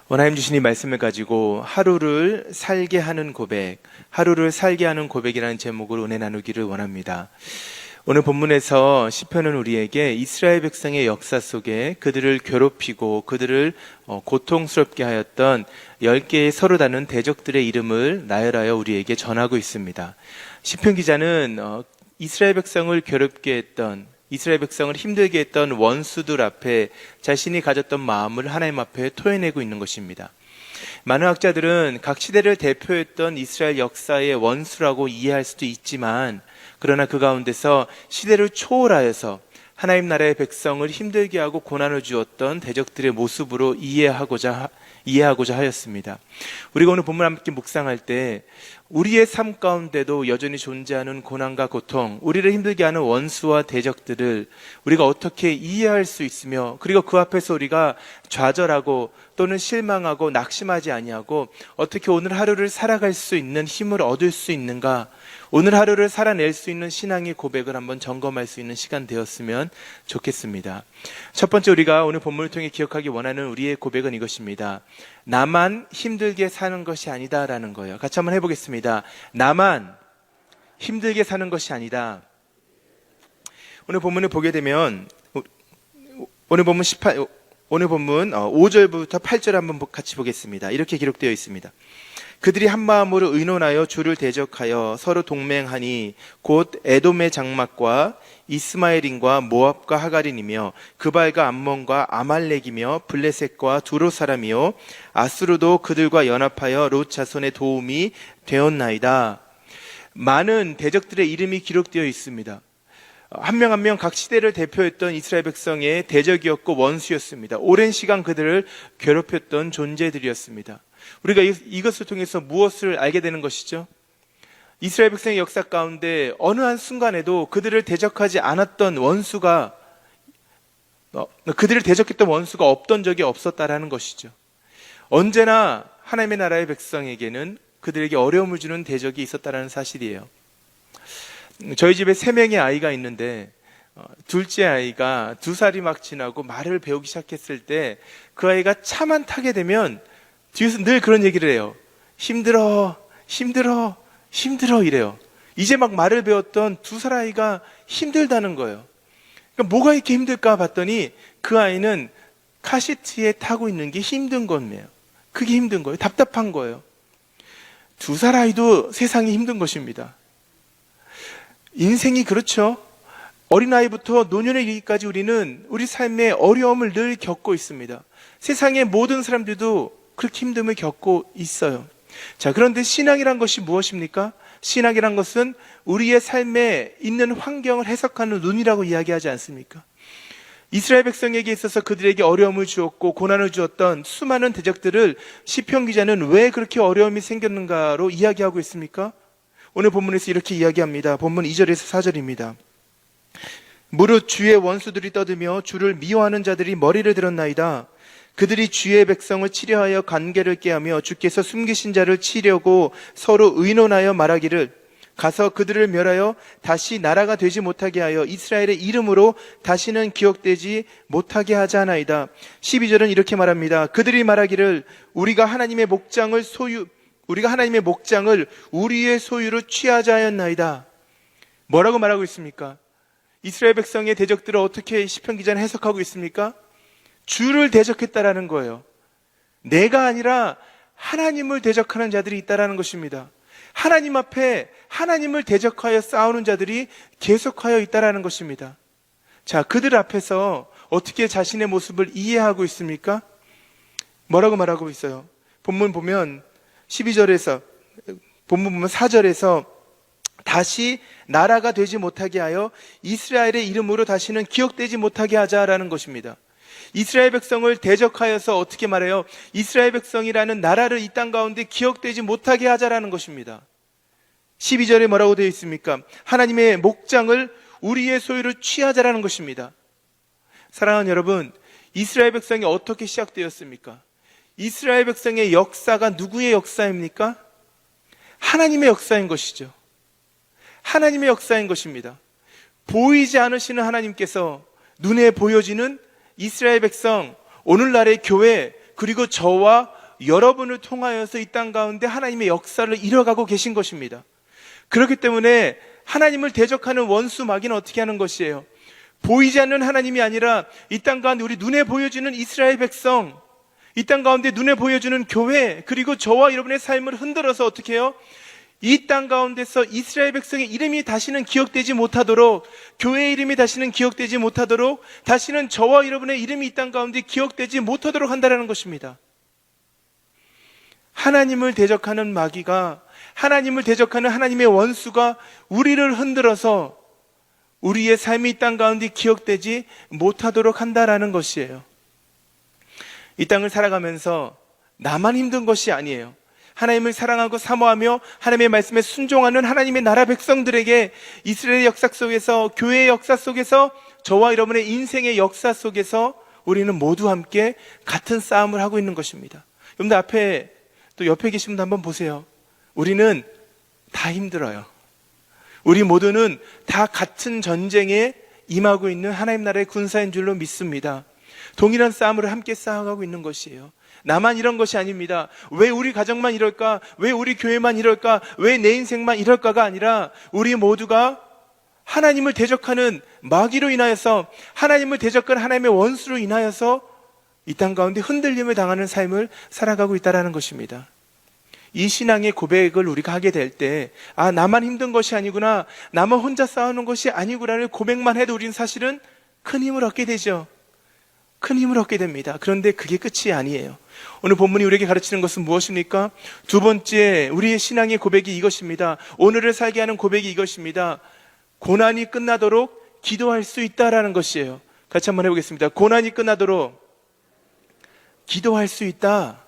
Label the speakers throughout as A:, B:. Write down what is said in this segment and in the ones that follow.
A: 하나님 주신 이 말씀을 가지고 하루를 살게 하는 고백, 하루를 살게 하는 고백이라는 제목으로 은혜 나누기를 원합니다. 오늘 본문에서 시편은 우리에게 이스라엘 백성의 역사 속에 그들을 괴롭히고 그들을 고통스럽게 하였던 10개의 서로 다른 대적들의 이름을 나열하여 우리에게 전하고 있습니다. 시편 기자는 이스라엘 백성을 괴롭게 했던, 이스라엘 백성을 힘들게 했던 원수들 앞에 자신이 가졌던 마음을 하나님 앞에 토해내고 있는 것입니다. 많은 학자들은 각 시대를 대표했던 이스라엘 역사의 원수라고 이해할 수도 있지만, 그러나 그 가운데서 시대를 초월하여서 하나님 나라의 백성을 힘들게 하고 고난을 주었던 대적들의 모습으로 이해하고자 하였습니다. 우리가 오늘 본문 함께 묵상할 때 우리의 삶 가운데도 여전히 존재하는 고난과 고통, 우리를 힘들게 하는 원수와 대적들을 우리가 어떻게 이해할 수 있으며, 그리고 그 앞에서 우리가 좌절하고 또는 실망하고 낙심하지 아니하고 어떻게 오늘 하루를 살아갈 수 있는 힘을 얻을 수 있는가, 오늘 하루를 살아낼 수 있는 신앙의 고백을 한번 점검할 수 있는 시간 되었으면 좋겠습니다. 첫 번째, 우리가 오늘 본문을 통해 기억하기 원하는 우리의 고백은 이것입니다. 나만 힘들게 사는 것이 아니다라는 거예요. 같이 한번 해보겠습니다. 나만 힘들게 사는 것이 아니다. 오늘 본문을 보게 되면 오늘 본문 5절부터 8절 한번 같이 보겠습니다. 이렇게 기록되어 있습니다. 그들이 한 마음으로 의논하여 주를 대적하여 서로 동맹하니 곧 에돔의 장막과 이스마엘인과 모압과 하갈인이며 그발과 암몬과 아말렉이며 블레셋과 두로 사람이요 아수르도 그들과 연합하여 롯 자손의 도움이 되었나이다. 많은 대적들의 이름이 기록되어 있습니다. 한 명 한 명 각 시대를 대표했던 이스라엘 백성의 대적이었고 원수였습니다. 오랜 시간 그들을 괴롭혔던 존재들이었습니다. 우리가 이것을 통해서 무엇을 알게 되는 것이죠? 이스라엘 백성의 역사 가운데 어느 한 순간에도 그들을 대적하지 않았던 원수가, 그들을 대적했던 원수가 없던 적이 없었다라는 것이죠. 언제나 하나님의 나라의 백성에게는 그들에게 어려움을 주는 대적이 있었다라는 사실이에요. 저희 집에 3명의 아이가 있는데 둘째 아이가 2살이 막 지나고 말을 배우기 시작했을 때 그 아이가 차만 타게 되면 뒤에서 늘 그런 얘기를 해요. 힘들어 이래요. 이제 막 말을 배웠던 2살 아이가 힘들다는 거예요. 그러니까 뭐가 이렇게 힘들까 봤더니 그 아이는 카시트에 타고 있는 게 힘든 거예요. 그게 힘든 거예요. 답답한 거예요. 2살 아이도 세상이 힘든 것입니다. 인생이 그렇죠. 어린아이부터 노년에 이르기까지 우리는 우리 삶의 어려움을 늘 겪고 있습니다. 세상의 모든 사람들도 그렇게 힘듦을 겪고 있어요. 자, 그런데 신앙이란 것이 무엇입니까? 신앙이란 것은 우리의 삶에 있는 환경을 해석하는 눈이라고 이야기하지 않습니까? 이스라엘 백성에게 있어서 그들에게 어려움을 주었고 고난을 주었던 수많은 대적들을 시편 기자는 왜 그렇게 어려움이 생겼는가로 이야기하고 있습니까? 오늘 본문에서 이렇게 이야기합니다. 본문 2절에서 4절입니다. 무릇 주의 원수들이 떠들며 주를 미워하는 자들이 머리를 들었나이다. 그들이 주의 백성을 치려하여 관계를 깨하며 주께서 숨기신 자를 치려고 서로 의논하여 말하기를 가서 그들을 멸하여 다시 나라가 되지 못하게 하여 이스라엘의 이름으로 다시는 기억되지 못하게 하자나이다. 12절은 이렇게 말합니다. 그들이 말하기를 우리가 하나님의 목장을 우리의 소유로 취하자 하였나이다. 뭐라고 말하고 있습니까? 이스라엘 백성의 대적들을 어떻게 시편 기자는 해석하고 있습니까? 주를 대적했다라는 거예요. 내가 아니라 하나님을 대적하는 자들이 있다라는 것입니다. 하나님 앞에 하나님을 대적하여 싸우는 자들이 계속하여 있다라는 것입니다. 자, 그들 앞에서 어떻게 자신의 모습을 이해하고 있습니까? 뭐라고 말하고 있어요? 본문 보면 12절에서, 본문 보면 4절에서 다시 나라가 되지 못하게 하여 이스라엘의 이름으로 다시는 기억되지 못하게 하자라는 것입니다. 이스라엘 백성을 대적하여서 어떻게 말해요? 이스라엘 백성이라는 나라를 이 땅 가운데 기억되지 못하게 하자라는 것입니다. 12절에 뭐라고 되어 있습니까? 하나님의 목장을 우리의 소유로 취하자라는 것입니다. 사랑하는 여러분, 이스라엘 백성이 어떻게 시작되었습니까? 이스라엘 백성의 역사가 누구의 역사입니까? 하나님의 역사인 것이죠. 하나님의 역사인 것입니다. 보이지 않으시는 하나님께서 눈에 보여지는 이스라엘 백성, 오늘날의 교회, 그리고 저와 여러분을 통하여서 이 땅 가운데 하나님의 역사를 이뤄가고 계신 것입니다. 그렇기 때문에 하나님을 대적하는 원수 마귀는 어떻게 하는 것이에요? 보이지 않는 하나님이 아니라 이 땅 가운데 우리 눈에 보여주는 이스라엘 백성, 이 땅 가운데 눈에 보여주는 교회, 그리고 저와 여러분의 삶을 흔들어서 어떻게 해요? 이 땅 가운데서 이스라엘 백성의 이름이 다시는 기억되지 못하도록, 교회의 이름이 다시는 기억되지 못하도록, 다시는 저와 여러분의 이름이 이 땅 가운데 기억되지 못하도록 한다는 것입니다. 하나님을 대적하는 마귀가, 하나님을 대적하는 하나님의 원수가 우리를 흔들어서 우리의 삶이 이 땅 가운데 기억되지 못하도록 한다라는 것이에요. 이 땅을 살아가면서 나만 힘든 것이 아니에요. 하나님을 사랑하고 사모하며 하나님의 말씀에 순종하는 하나님의 나라 백성들에게 이스라엘의 역사 속에서, 교회의 역사 속에서, 저와 여러분의 인생의 역사 속에서 우리는 모두 함께 같은 싸움을 하고 있는 것입니다. 여러분들 앞에, 또 옆에 계신 분도 한번 보세요. 우리는 다 힘들어요. 우리 모두는 다 같은 전쟁에 임하고 있는 하나님 나라의 군사인 줄로 믿습니다. 동일한 싸움을 함께 싸워가고 있는 것이에요. 나만 이런 것이 아닙니다. 왜 우리 가정만 이럴까? 왜 우리 교회만 이럴까? 왜 내 인생만 이럴까가 아니라 우리 모두가 하나님을 대적하는 마귀로 인하여서, 하나님을 대적하는 하나님의 원수로 인하여서 이 땅 가운데 흔들림을 당하는 삶을 살아가고 있다는 것입니다. 이 신앙의 고백을 우리가 하게 될 때, 아, 나만 힘든 것이 아니구나, 나만 혼자 싸우는 것이 아니구나를 고백만 해도 우리는 사실은 큰 힘을 얻게 되죠. 큰 힘을 얻게 됩니다. 그런데 그게 끝이 아니에요. 오늘 본문이 우리에게 가르치는 것은 무엇입니까? 두 번째, 우리의 신앙의 고백이 이것입니다. 오늘을 살게 하는 고백이 이것입니다. 고난이 끝나도록 기도할 수 있다라는 것이에요. 같이 한번 해보겠습니다. 고난이 끝나도록 기도할 수 있다.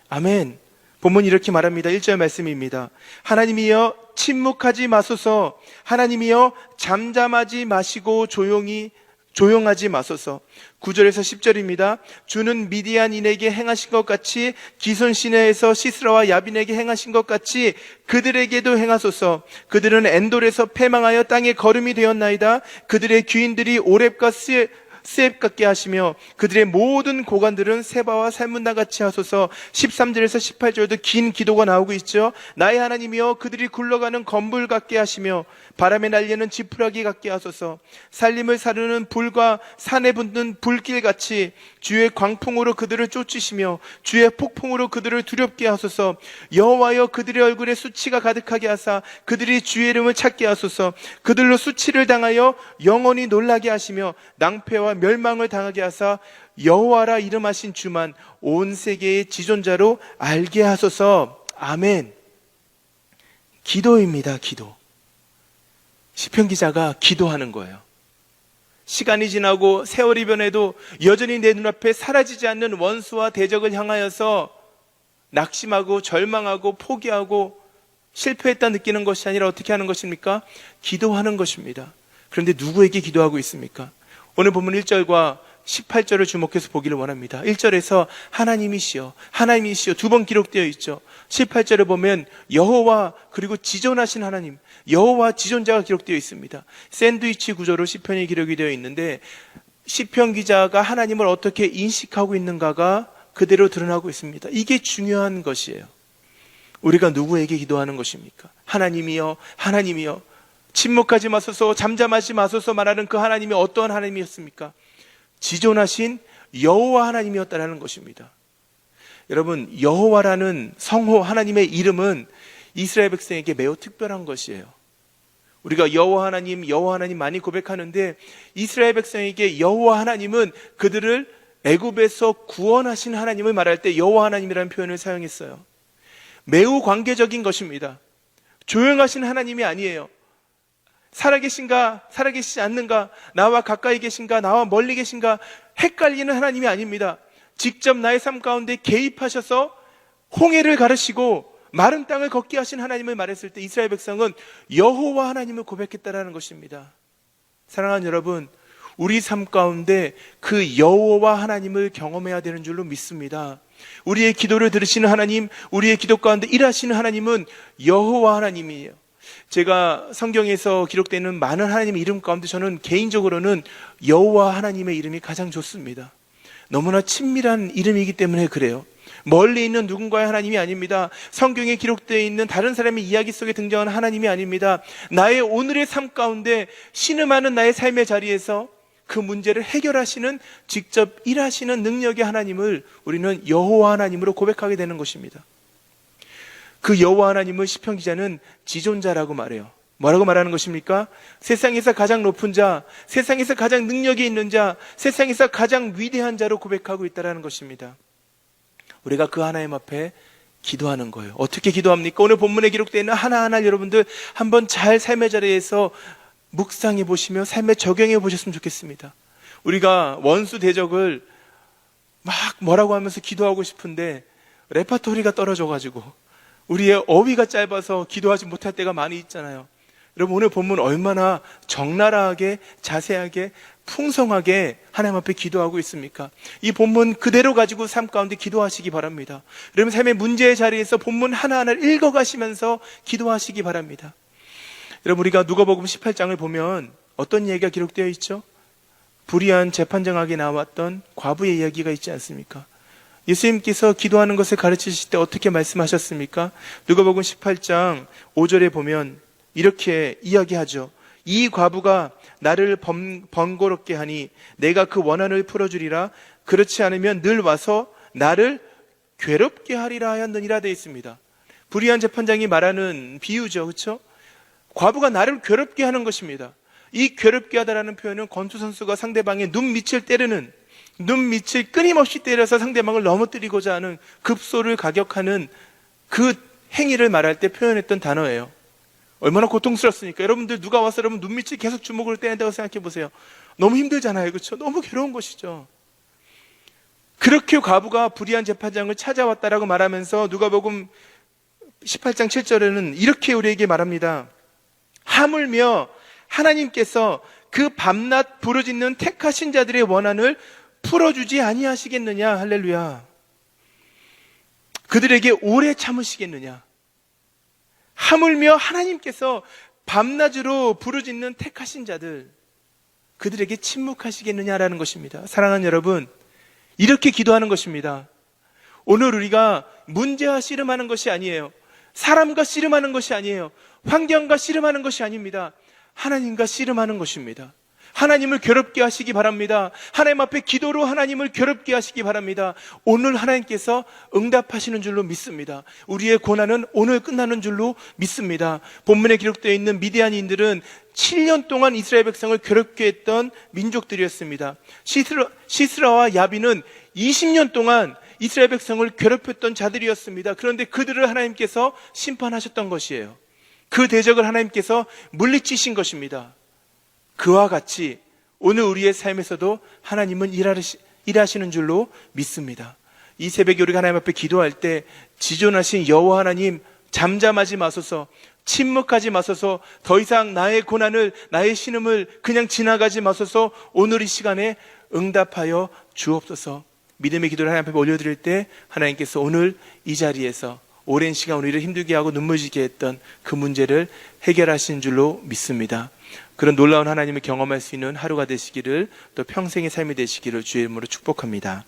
A: 아멘. 본문이 이렇게 말합니다. 1절 말씀입니다. 하나님이여 침묵하지 마소서. 하나님이여 잠잠하지 마시고 조용하지 마소서. 9절에서 10절입니다. 주는 미디안인에게 행하신 것 같이 기손 시내에서 시스라와 야빈에게 행하신 것 같이 그들에게도 행하소서. 그들은 엔돌에서 패망하여 땅에 거름이 되었나이다. 그들의 귀인들이 오렙과 스앱 같게 하시며 그들의 모든 고관들은 세바와 살문나 같이 하소서. 13절에서 18절도 긴 기도가 나오고 있죠. 나의 하나님이여 그들이 굴러가는 건불 같게 하시며 바람에 날리는 지푸라기 같게 하소서. 살림을 사르는 불과 산에 붙는 불길같이 주의 광풍으로 그들을 쫓으시며 주의 폭풍으로 그들을 두렵게 하소서. 여호와여 그들의 얼굴에 수치가 가득하게 하사 그들이 주의 이름을 찾게 하소서. 그들로 수치를 당하여 영원히 놀라게 하시며 낭패와 멸망을 당하게 하사 여호와라 이름하신 주만 온 세계의 지존자로 알게 하소서. 아멘. 기도입니다. 기도. 시편 기자가 기도하는 거예요. 시간이 지나고 세월이 변해도 여전히 내 눈앞에 사라지지 않는 원수와 대적을 향하여서 낙심하고 절망하고 포기하고 실패했다 느끼는 것이 아니라 어떻게 하는 것입니까? 기도하는 것입니다. 그런데 누구에게 기도하고 있습니까? 오늘 본문 1절과 18절을 주목해서 보기를 원합니다. 1절에서 하나님이시여, 하나님이시여 두 번 기록되어 있죠. 18절에 보면 여호와, 그리고 지존하신 하나님, 여호와 지존자가 기록되어 있습니다. 샌드위치 구조로 시편이 기록이 되어 있는데 시편 기자가 하나님을 어떻게 인식하고 있는가가 그대로 드러나고 있습니다. 이게 중요한 것이에요. 우리가 누구에게 기도하는 것입니까? 하나님이여, 하나님이여. 침묵하지 마소서, 잠잠하지 마소서 말하는 그 하나님이 어떠한 하나님이었습니까? 지존하신 여호와 하나님이었다라는 것입니다. 여러분, 여호와라는 성호 하나님의 이름은 이스라엘 백성에게 매우 특별한 것이에요. 우리가 여호와 하나님 많이 고백하는데 이스라엘 백성에게 여호와 하나님은 그들을 애굽에서 구원하신 하나님을 말할 때 여호와 하나님이라는 표현을 사용했어요. 매우 관계적인 것입니다. 조용하신 하나님이 아니에요. 살아계신가, 살아계시지 않는가, 나와 가까이 계신가, 나와 멀리 계신가 헷갈리는 하나님이 아닙니다. 직접 나의 삶 가운데 개입하셔서 홍해를 가르시고 마른 땅을 걷게 하신 하나님을 말했을 때 이스라엘 백성은 여호와 하나님을 고백했다라는 것입니다. 사랑하는 여러분, 우리 삶 가운데 그 여호와 하나님을 경험해야 되는 줄로 믿습니다. 우리의 기도를 들으시는 하나님, 우리의 기도 가운데 일하시는 하나님은 여호와 하나님이에요. 제가 성경에서 기록되는 많은 하나님의 이름 가운데 저는 개인적으로는 여호와 하나님의 이름이 가장 좋습니다. 너무나 친밀한 이름이기 때문에 그래요. 멀리 있는 누군가의 하나님이 아닙니다. 성경에 기록되어 있는 다른 사람의 이야기 속에 등장하는 하나님이 아닙니다. 나의 오늘의 삶 가운데 신음하는 나의 삶의 자리에서 그 문제를 해결하시는, 직접 일하시는 능력의 하나님을 우리는 여호와 하나님으로 고백하게 되는 것입니다. 그 여호와 하나님을 시편 기자는 지존자라고 말해요. 뭐라고 말하는 것입니까? 세상에서 가장 높은 자, 세상에서 가장 능력이 있는 자, 세상에서 가장 위대한 자로 고백하고 있다는 것입니다. 우리가 그 하나님 앞에 기도하는 거예요. 어떻게 기도합니까? 오늘 본문에 기록되어 있는 하나하나 여러분들 한번 잘 삶의 자리에서 묵상해 보시며 삶에 적용해 보셨으면 좋겠습니다. 우리가 원수 대적을 막 뭐라고 하면서 기도하고 싶은데 레퍼토리가 떨어져가지고 우리의 어휘가 짧아서 기도하지 못할 때가 많이 있잖아요. 여러분, 오늘 본문 얼마나 적나라하게, 자세하게, 풍성하게 하나님 앞에 기도하고 있습니까? 이 본문 그대로 가지고 삶 가운데 기도하시기 바랍니다. 여러분, 삶의 문제의 자리에서 본문 하나하나를 읽어가시면서 기도하시기 바랍니다. 여러분, 우리가 누가복음 18장을 보면 어떤 이야기가 기록되어 있죠? 불의한 재판정하게 나왔던 과부의 이야기가 있지 않습니까? 예수님께서 기도하는 것을 가르치실 때 어떻게 말씀하셨습니까? 누가복음 18장 5절에 보면 이렇게 이야기하죠. 이 과부가 나를 번거롭게 하니 내가 그 원한을 풀어주리라. 그렇지 않으면 늘 와서 나를 괴롭게 하리라 하였느니라 되어 있습니다. 불의한 재판장이 말하는 비유죠. 그렇죠? 과부가 나를 괴롭게 하는 것입니다. 이 괴롭게 하다라는 표현은 권투 선수가 상대방의 눈밑을 때리는, 눈밑을 끊임없이 때려서 상대방을 넘어뜨리고자 하는, 급소를 가격하는 그 행위를 말할 때 표현했던 단어예요. 얼마나 고통스럽습니까? 여러분들 누가 와서 여러분 눈밑을 계속 주먹으로 때린다고 생각해 보세요. 너무 힘들잖아요. 그렇죠? 너무 괴로운 것이죠. 그렇게 과부가 불의한 재판장을 찾아왔다라고 말하면서 누가복음 18장 7절에는 이렇게 우리에게 말합니다. 하물며 하나님께서 그 밤낮 부르짖는 택하신 자들의 원한을 풀어주지 아니하시겠느냐. 할렐루야. 그들에게 오래 참으시겠느냐. 하물며 하나님께서 밤낮으로 부르짖는 택하신 자들, 그들에게 침묵하시겠느냐라는 것입니다. 사랑하는 여러분, 이렇게 기도하는 것입니다. 오늘 우리가 문제와 씨름하는 것이 아니에요. 사람과 씨름하는 것이 아니에요. 환경과 씨름하는 것이 아닙니다. 하나님과 씨름하는 것입니다. 하나님을 괴롭게 하시기 바랍니다. 하나님 앞에 기도로 하나님을 괴롭게 하시기 바랍니다. 오늘 하나님께서 응답하시는 줄로 믿습니다. 우리의 고난은 오늘 끝나는 줄로 믿습니다. 본문에 기록되어 있는 미디안인들은 7년 동안 이스라엘 백성을 괴롭게 했던 민족들이었습니다. 시스라와 야빈은 20년 동안 이스라엘 백성을 괴롭혔던 자들이었습니다. 그런데 그들을 하나님께서 심판하셨던 것이에요. 그 대적을 하나님께서 물리치신 것입니다. 그와 같이 오늘 우리의 삶에서도 하나님은 일하시는 줄로 믿습니다. 이 새벽에 우리가 하나님 앞에 기도할 때 지존하신 여호와 하나님, 잠잠하지 마소서, 침묵하지 마소서, 더 이상 나의 고난을, 나의 신음을 그냥 지나가지 마소서, 오늘 이 시간에 응답하여 주옵소서. 믿음의 기도를 하나님 앞에 올려드릴 때 하나님께서 오늘 이 자리에서 오랜 시간 우리를 힘들게 하고 눈물 지게 했던 그 문제를 해결하신 줄로 믿습니다. 그런 놀라운 하나님을 경험할 수 있는 하루가 되시기를, 또 평생의 삶이 되시기를 주의 이름으로 축복합니다.